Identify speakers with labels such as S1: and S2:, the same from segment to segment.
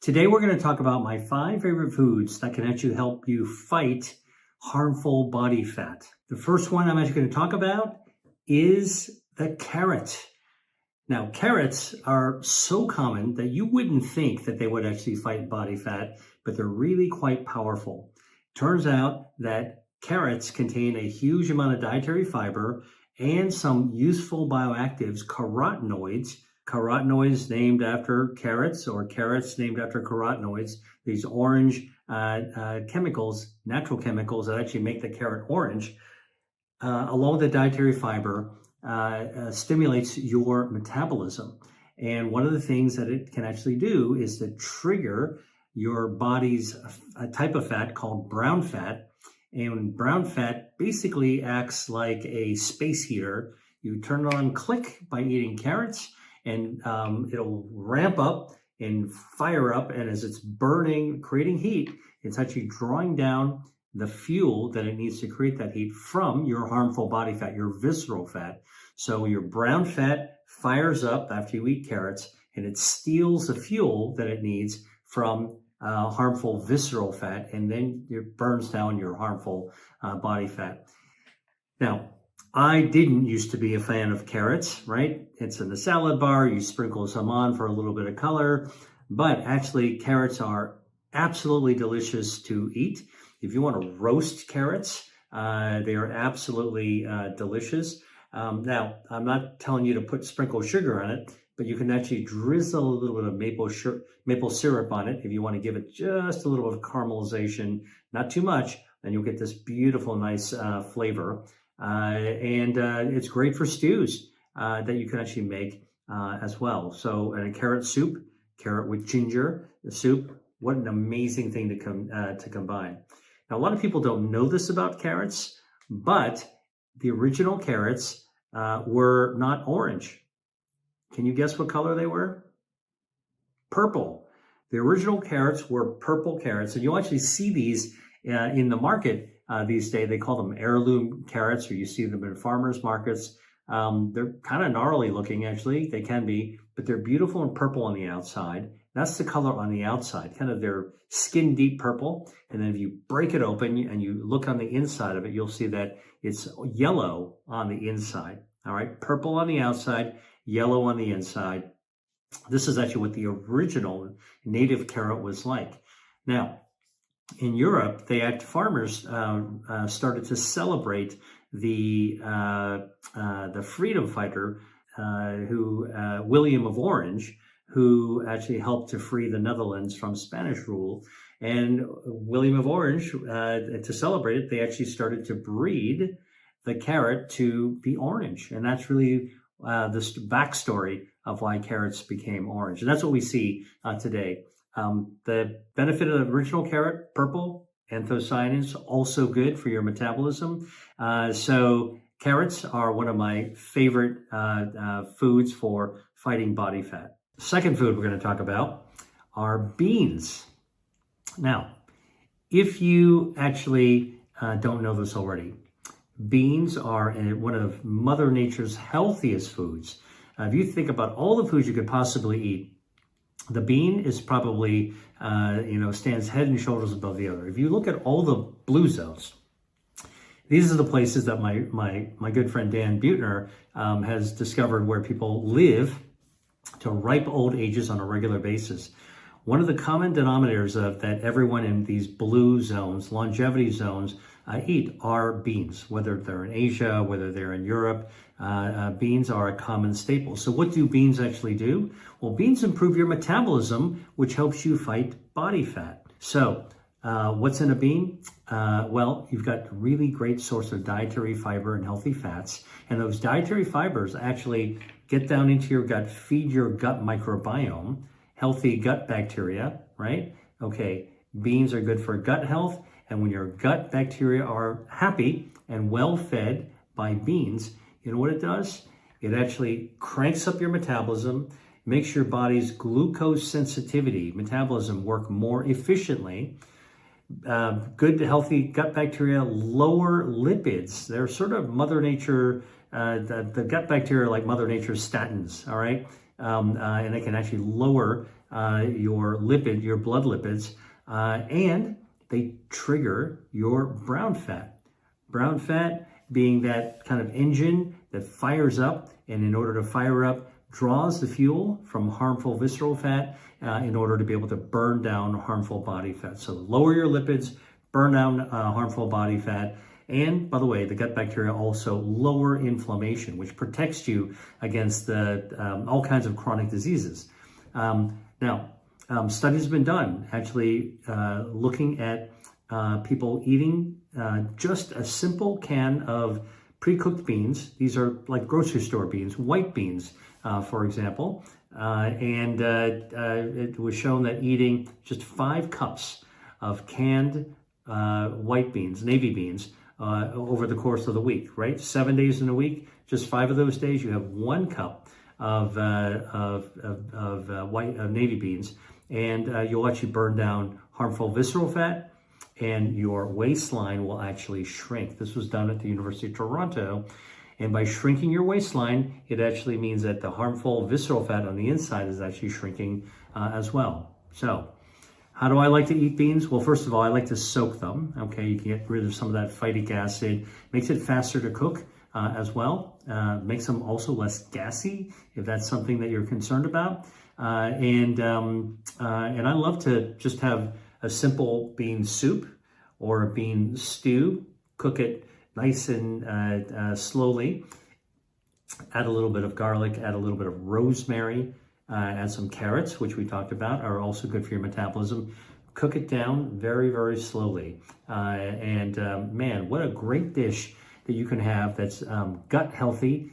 S1: Today we're going to talk about my 5 favorite foods that can actually help you fight harmful body fat. The first one I'm actually going to talk about is the carrot. Now, carrots are so common that you wouldn't think that they would actually fight body fat, but they're really quite powerful. Turns out that carrots contain a huge amount of dietary fiber and some useful bioactives, carotenoids named after carrots, or carrots named after carotenoids, these orange chemicals, natural chemicals that actually make the carrot orange, along with the dietary fiber, stimulates your metabolism. And one of the things that it can actually do is to trigger your body's a type of fat called brown fat. And brown fat basically acts like a space heater. You turn it on, click, by eating carrots, and it'll ramp up and fire up. And as it's burning, creating heat, it's actually drawing down the fuel that it needs to create that heat from your harmful body fat, your visceral fat. So your brown fat fires up after you eat carrots, and it steals the fuel that it needs from harmful visceral fat, and then it burns down your harmful body fat. Now, I didn't used to be a fan of carrots, right? It's in the salad bar, you sprinkle some on for a little bit of color, but actually carrots are absolutely delicious to eat. If you want to roast carrots, they are absolutely delicious. Now, I'm not telling you to sprinkle sugar on it, but you can actually drizzle a little bit of maple syrup on it if you want to give it just a little bit of caramelization, not too much, and you'll get this beautiful, nice flavor. And it's great for stews that you can actually make as well. So, and a carrot soup, carrot with ginger, the soup, what an amazing thing to combine. Now, a lot of people don't know this about carrots, but the original carrots were not orange. Can you guess what color they were? Purple. The original carrots were purple carrots, and you'll actually see these in the market these days. They call them heirloom carrots, or you see them in farmers markets. They're kind of gnarly looking, actually. They can be, but they're beautiful and purple on the outside. That's the color on the outside, kind of their skin deep purple. And then if you break it open and you look on the inside of it, you'll see that it's yellow on the inside. All right, purple on the outside, yellow on the inside. This is actually what the original native carrot was like. Now, in Europe, farmers started to celebrate the freedom fighter William of Orange, who actually helped to free the Netherlands from Spanish rule. And William of Orange, to celebrate it, they actually started to breed the carrot to be orange. And that's really the backstory of why carrots became orange. And that's what we see today. The benefit of the original carrot, purple, anthocyanins, also good for your metabolism. So carrots are one of my favorite foods for fighting body fat. Second food we're going to talk about are beans. Now, if you actually don't know this already, beans are one of Mother Nature's healthiest foods. If you think about all the foods you could possibly eat, the bean is probably, stands head and shoulders above the other. If you look at all the blue zones, these are the places that my good friend Dan Buettner has discovered where people live to ripe old ages on a regular basis. One of the common denominators that everyone in these blue zones, longevity zones, eat are beans, whether they're in Asia, whether they're in Europe. Beans are a common staple. So what do beans actually do? Well, beans improve your metabolism, which helps you fight body fat. So what's in a bean? Well, you've got a really great source of dietary fiber and healthy fats. And those dietary fibers actually get down into your gut, feed your gut microbiome, healthy gut bacteria, right? Okay, beans are good for gut health. And when your gut bacteria are happy and well fed by beans, you know what it does? It actually cranks up your metabolism, makes your body's glucose sensitivity, metabolism work more efficiently. Good, healthy gut bacteria lower lipids. They're sort of Mother Nature, the gut bacteria are like Mother Nature's statins, all right? And they can actually lower your blood lipids, and they trigger your brown fat. Brown fat being that kind of engine that fires up, and in order to fire up, draws the fuel from harmful visceral fat in order to be able to burn down harmful body fat. So lower your lipids, burn down harmful body fat. And by the way, the gut bacteria also lower inflammation, which protects you against all kinds of chronic diseases. Now, studies have been done actually looking at people eating just a simple can of pre-cooked beans. These are like grocery store beans, white beans, for example. And it was shown that eating just 5 cups of canned white beans, navy beans, over the course of the week, right? 7 days in a week, just 5 of those days, you have 1 cup of navy beans, and you'll actually burn down harmful visceral fat, and your waistline will actually shrink. This was done at the University of Toronto, and by shrinking your waistline, it actually means that the harmful visceral fat on the inside is actually shrinking as well. So, how do I like to eat beans? Well, first of all, I like to soak them. Okay, you can get rid of some of that phytic acid. Makes it faster to cook as well. Makes them also less gassy, if that's something that you're concerned about. And I love to just have a simple bean soup or a bean stew. Cook it nice and slowly. Add a little bit of garlic, add a little bit of rosemary, add some carrots, which we talked about, are also good for your metabolism. Cook it down very, very slowly. Man, what a great dish that you can have that's gut healthy,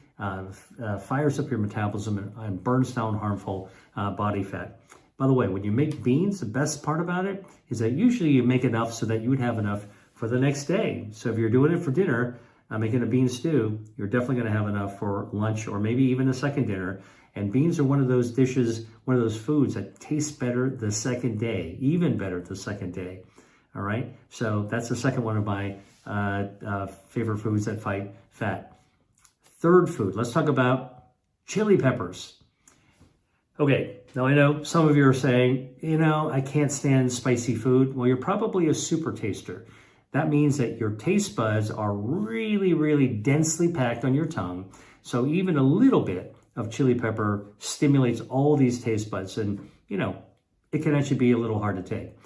S1: fires up your metabolism, and burns down harmful body fat. By the way, when you make beans, the best part about it is that usually you make enough so that you would have enough for the next day. So if you're doing it for dinner, making a bean stew, you're definitely going to have enough for lunch or maybe even a second dinner. And beans are one of those dishes, one of those foods that tastes better the second day, even better the second day. All right, so that's the second one of my favorite foods that fight fat. Third food, let's talk about chili peppers. Okay, now I know some of you are saying, I can't stand spicy food. Well, you're probably a super taster. That means that your taste buds are really, really densely packed on your tongue. So even a little bit of chili pepper stimulates all these taste buds, and it can actually be a little hard to take.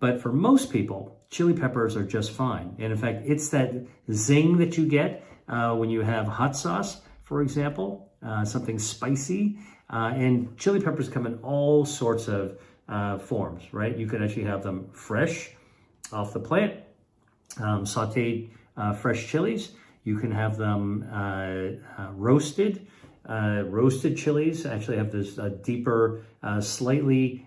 S1: But for most people, chili peppers are just fine. And in fact, it's that zing that you get when you have hot sauce, for example, something spicy. And chili peppers come in all sorts of forms, right? You can actually have them fresh off the plant, sauteed fresh chilies. You can have them roasted. Roasted chilies actually have this deeper, slightly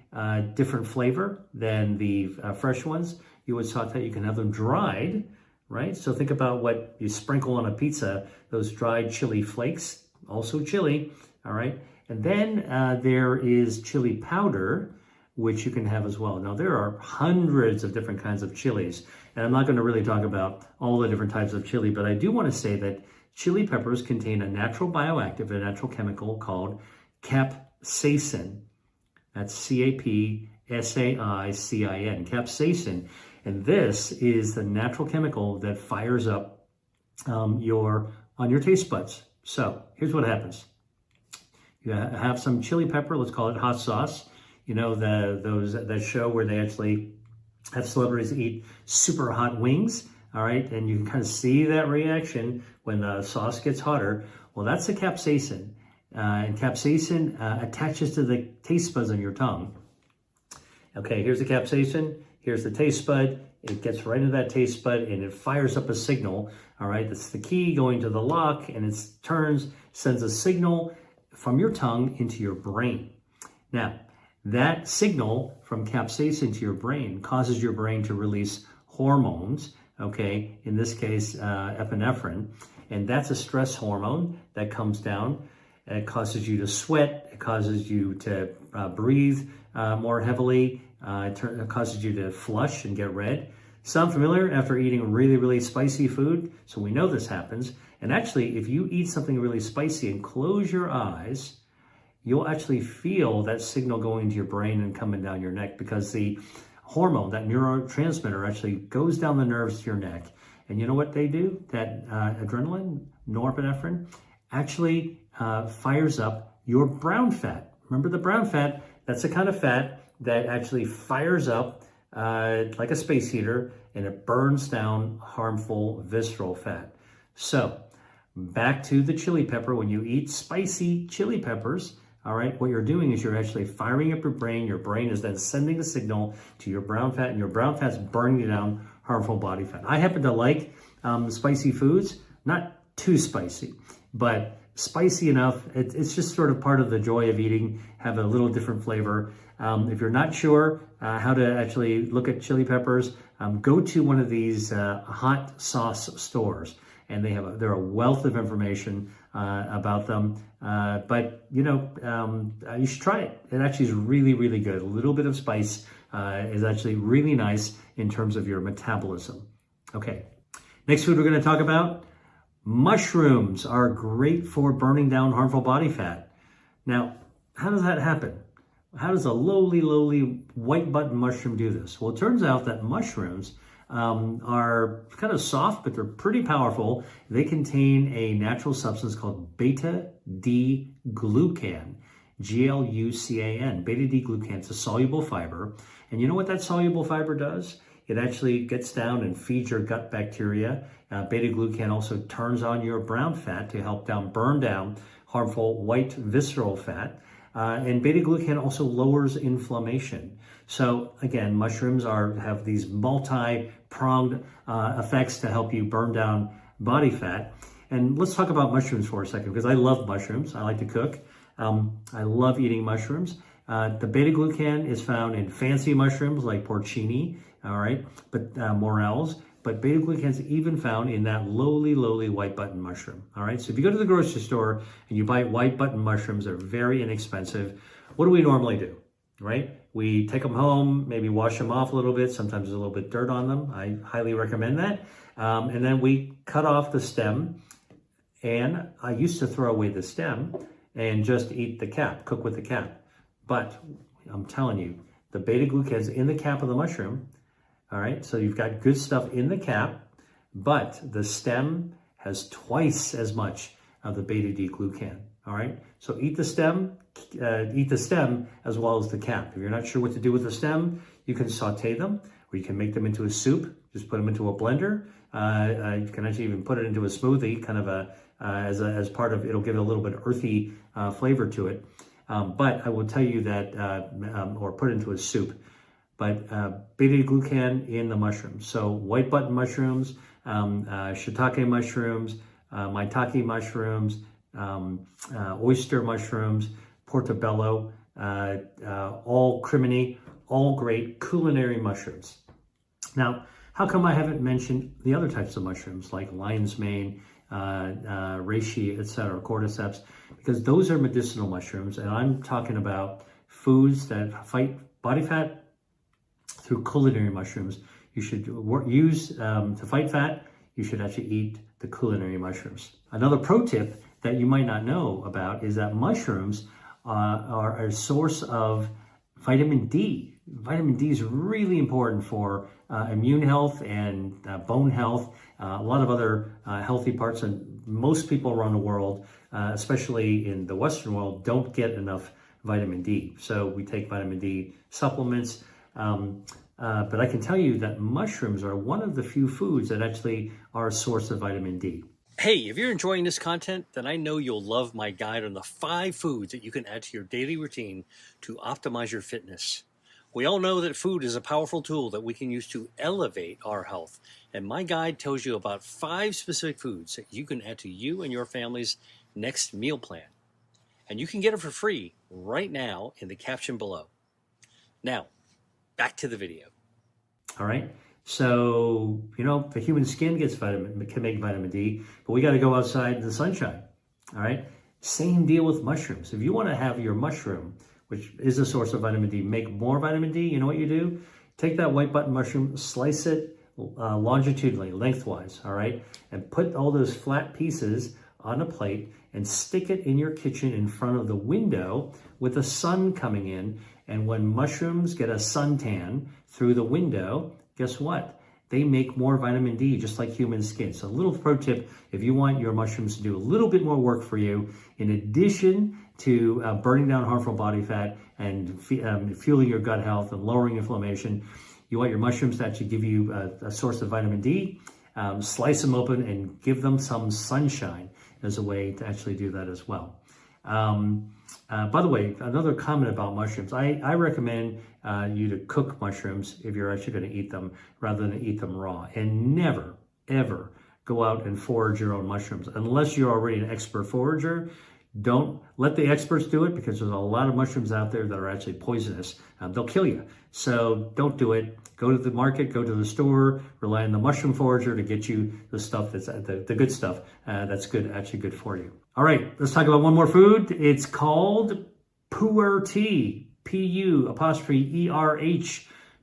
S1: different flavor than the fresh ones. You would saute. You can have them dried, right? So think about what you sprinkle on a pizza, those dried chili flakes, also chili, all right? And then there is chili powder, which you can have as well. Now, there are hundreds of different kinds of chilies, and I'm not going to really talk about all the different types of chili, but I do want to say that chili peppers contain a natural bioactive, a natural chemical called capsaicin. That's capsaicin, capsaicin. And this is the natural chemical that fires up on your taste buds. So here's what happens. You have some chili pepper, let's call it hot sauce. That show where they actually have celebrities eat super hot wings, all right? And you can kind of see that reaction when the sauce gets hotter. Well, that's the capsaicin. And capsaicin attaches to the taste buds on your tongue. Okay, here's the capsaicin. Here's the taste bud. It gets right into that taste bud and it fires up a signal, all right? That's the key going to the lock, and it sends a signal from your tongue into your brain. Now, that signal from capsaicin to your brain causes your brain to release hormones, okay? In this case, epinephrine, and that's a stress hormone that comes down. It causes you to sweat. It causes you to breathe more heavily. It causes you to flush and get red. Sound familiar after eating really, really spicy food? So we know this happens. And actually, if you eat something really spicy and close your eyes, you'll actually feel that signal going to your brain and coming down your neck, because the hormone, that neurotransmitter, actually goes down the nerves to your neck. And you know what they do? That adrenaline, norepinephrine, actually fires up your brown fat. Remember the brown fat? That's the kind of fat that actually fires up like a space heater, and it burns down harmful visceral fat. So back to the chili pepper. When you eat spicy chili peppers, all right, what you're doing is you're actually firing up your brain. Your brain is then sending a signal to your brown fat, and your brown fat's burning down harmful body fat. I happen to like spicy foods, not too spicy, but spicy enough. It's just sort of part of the joy of eating, have a little different flavor. If you're not sure how to actually look at chili peppers, go to one of these hot sauce stores, and they're a wealth of information about them. But you should try it. It actually is really, really good. A little bit of spice is actually really nice in terms of your metabolism. Okay, next food we're going to talk about. Mushrooms are great for burning down harmful body fat. Now, how does that happen? How does a lowly white button mushroom do this? Well, it turns out that mushrooms are kind of soft, but they're pretty powerful. They contain a natural substance called beta-D-glucan, G-L-U-C-A-N. Beta-D-glucan, it's a soluble fiber. And you know what that soluble fiber does? It actually gets down and feeds your gut bacteria. Beta-glucan also turns on your brown fat to help burn down harmful white visceral fat. And beta-glucan also lowers inflammation. So again, mushrooms have these multi-pronged effects to help you burn down body fat. And let's talk about mushrooms for a second, because I love mushrooms. I like to cook. I love eating mushrooms. The beta-glucan is found in fancy mushrooms like porcini, all right, but morels. But beta-glucan is even found in that lowly white button mushroom, all right? So if you go to the grocery store and you buy white button mushrooms, they're very inexpensive. What do we normally do, right? We take them home, maybe wash them off a little bit. Sometimes there's a little bit dirt on them. I highly recommend that. And then we cut off the stem. And I used to throw away the stem and just eat the cap, cook with the cap. But I'm telling you, the beta-glucan is in the cap of the mushroom. All right, so you've got good stuff in the cap, but the stem has twice as much of the beta-D-glucan. All right, so eat the stem as well as the cap. If you're not sure what to do with the stem, you can saute them, or you can make them into a soup. Just put them into a blender. You can actually even put it into a smoothie, kind of as part of, it'll give it a little bit earthy flavor to it. But I will tell you that, or put it into a soup. But beta-glucan in the mushrooms. So white button mushrooms, shiitake mushrooms, maitake mushrooms, oyster mushrooms, portobello, all crimini, all great culinary mushrooms. Now, how come I haven't mentioned the other types of mushrooms like lion's mane, reishi, etc., cordyceps? Because those are medicinal mushrooms, and I'm talking about foods that fight body fat through culinary mushrooms. You should use, to fight fat, you should actually eat the culinary mushrooms. Another pro tip that you might not know about is that mushrooms are a source of vitamin D. Vitamin D is really important for immune health and bone health, a lot of other healthy parts. And most people around the world, especially in the Western world, don't get enough vitamin D. So we take vitamin D supplements. But I can tell you that mushrooms are one of the few foods that actually are a source of vitamin D. Hey, if you're enjoying this content, then I know you'll love my guide on the 5 foods that you can add to your daily routine to optimize your fitness. We all know that food is a powerful tool that we can use to elevate our health. And my guide tells you about 5 specific foods that you can add to you and your family's next meal plan. And you can get it for free right now in the caption below. Now, back to the video. All right. So, the human skin can make vitamin D, but we got to go outside in the sunshine. All right. Same deal with mushrooms. If you want to have your mushroom, which is a source of vitamin D, make more vitamin D, you know what you do? Take that white button mushroom, slice it longitudinally, lengthwise, all right? And put all those flat pieces on a plate and stick it in your kitchen in front of the window with the sun coming in. And when mushrooms get a suntan through the window, guess what? They make more vitamin D, just like human skin. So a little pro tip, if you want your mushrooms to do a little bit more work for you, in addition to burning down harmful body fat and fueling your gut health and lowering inflammation, you want your mushrooms to actually give you a source of vitamin D. Slice them open and give them some sunshine as a way to actually do that as well. By the way, another comment about mushrooms, I recommend you to cook mushrooms if you're actually going to eat them rather than eat them raw. And never, ever go out and forage your own mushrooms. Unless you're already an expert forager, don't let the experts do it, because there's a lot of mushrooms out there that are actually poisonous. They'll kill you. So don't do it. Go to the market, go to the store, rely on the mushroom forager to get you the stuff that's the good stuff that's good, actually good for you. All right, let's talk about one more food. It's called pu'er tea, P-U''ERH.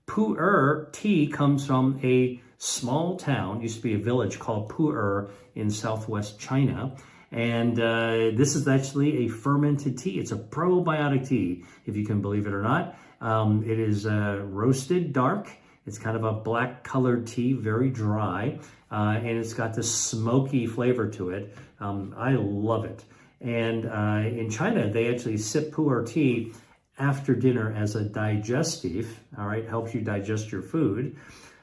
S1: Pu'er tea comes from a small town, used to be a village called Pu'er in southwest China. And this is actually a fermented tea. It's a probiotic tea, if you can believe it or not. It is roasted dark. It's kind of a black colored tea, very dry, and it's got this smoky flavor to it. I love it. And in China, they actually sip pu'er tea after dinner as a digestive, all right, helps you digest your food.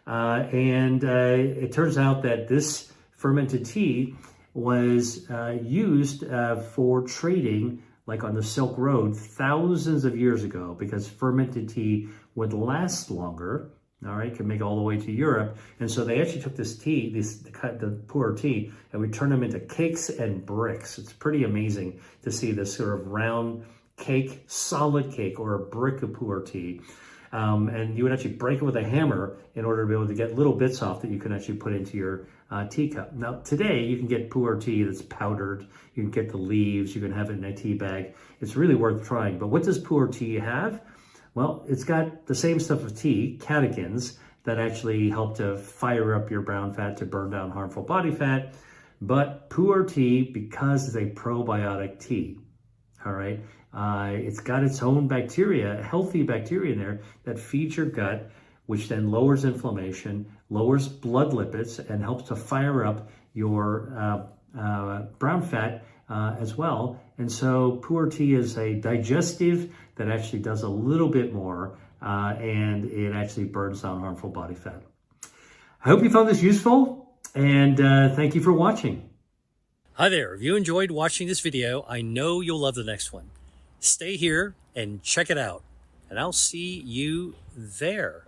S1: It turns out that this fermented tea was used for trading, like on the Silk Road, thousands of years ago, because fermented tea would last longer, all right, could make it all the way to Europe. And so they actually took this tea, the pu'er tea, and we turned them into cakes and bricks. It's pretty amazing to see this sort of round cake, solid cake, or a brick of pu'er tea. And you would actually break it with a hammer in order to be able to get little bits off that you can actually put into your teacup. Now, today you can get pu'er tea that's powdered. You can get the leaves. You can have it in a tea bag. It's really worth trying. But what does pu'er tea have? Well, it's got the same stuff of tea, catechins, that actually help to fire up your brown fat to burn down harmful body fat. But pu'er tea, because it's a probiotic tea, all right, it's got its own bacteria, healthy bacteria in there that feeds your gut, which then lowers inflammation, lowers blood lipids, and helps to fire up your brown fat as well. And so pu'er tea is a digestive that actually does a little bit more, and it actually burns down harmful body fat. I hope you found this useful, and thank you for watching. Hi there. If you enjoyed watching this video, I know you'll love the next one. Stay here and check it out, and I'll see you there.